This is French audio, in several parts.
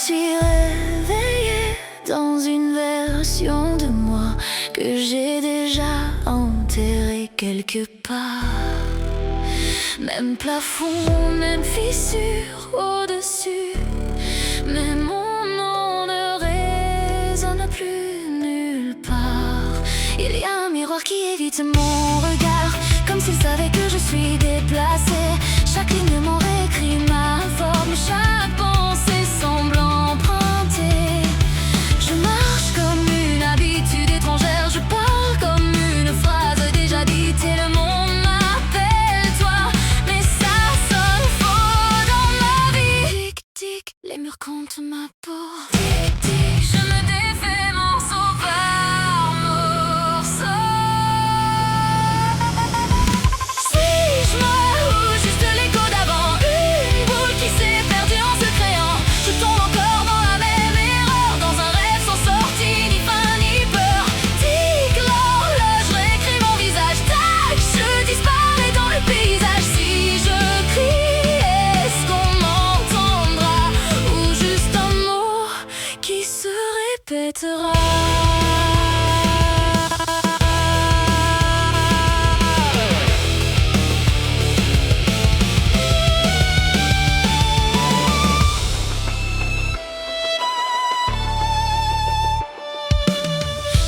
suis réveillée dans une version de moi que j'ai déjà enterrée quelque part. Même plafond, même fissure au-dessus, mais mon nom ne résonne plus nulle part. Il y a un miroir qui évite mon regard, comme s'il savait que je suis déplacée. Chaque ligne m'en réécrit ma forme, chaque pensée semble empruntée. Je marche comme une habitude étrangère, je parle comme une phrase déjà dite. Et le monde m'appelle toi, mais ça sonne faux dans ma vie. Tic tic, les murs comptent ma peau. Tic tic, je me défais morceau par morceau. Suis-je moi ou juste l'écho d'avant? Une boule qui s'est perdue en se créant. Je tombe encore dans la même erreur, dans un rêve sans sortie, ni fin ni peur. Tic, l'horloge réécrit mon visage. Tac, je disparais dans le paysage. Si je crie, est-ce qu'on m'entendra? Ou juste un mot qui se répétera?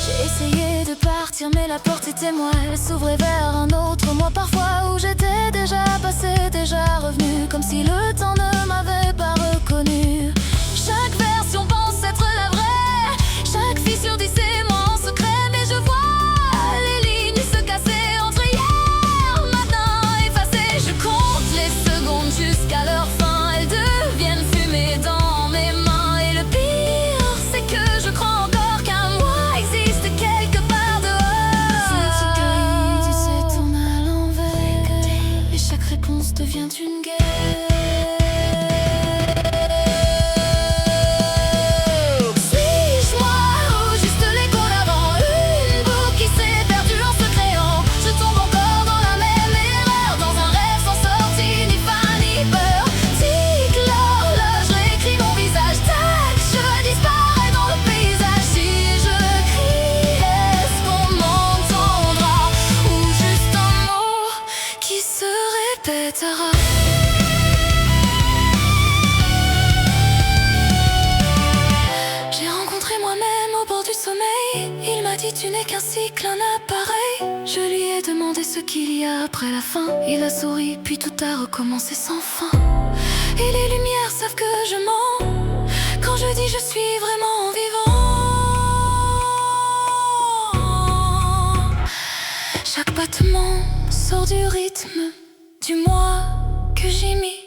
J'ai essayé de partir mais la porte était moi. Elle s'ouvrait vers un autre moi parfois, où j'étais déjà passé, déjà revenu, comme si le temps ne m'avait pas reconnu. Chaque version pense être la vraie, chaque fissure dit c'est moi en secret. Mais je vois les lignes se casser entre hier, maintenant effacées. Je compte les secondes jusqu'à leur fin, elles deviennent fumée dans mes mains. Et le pire c'est que je crois encore qu'un moi existe quelque part dehors. Ce que tu sais tourne à l'envers, et chaque réponse devient une guerre. Suis-je moi ou juste l'écho d'avant? Une boucle qui s'est perdue en se créant. Je tombe encore dans la même erreur, dans un rêve sans sortie, ni fin ni peur. Tic, l'horloge réécrit mon visage. Tac, je disparais dans le paysage. Si je crie, est-ce qu'on m'entendra? Ou juste un mot qui se répétera? J'ai rencontré moi-même au bord du sommeil. Il m'a dit tu n'es qu'un cycle, un appareil. Je lui ai demandé ce qu'il y a après la fin. Il a souri puis tout a recommencé sans fin. Et les lumières savent que je mens quand je dis je suis vraiment vivant. Chaque battement sort du rythme du moi que j'ai mis.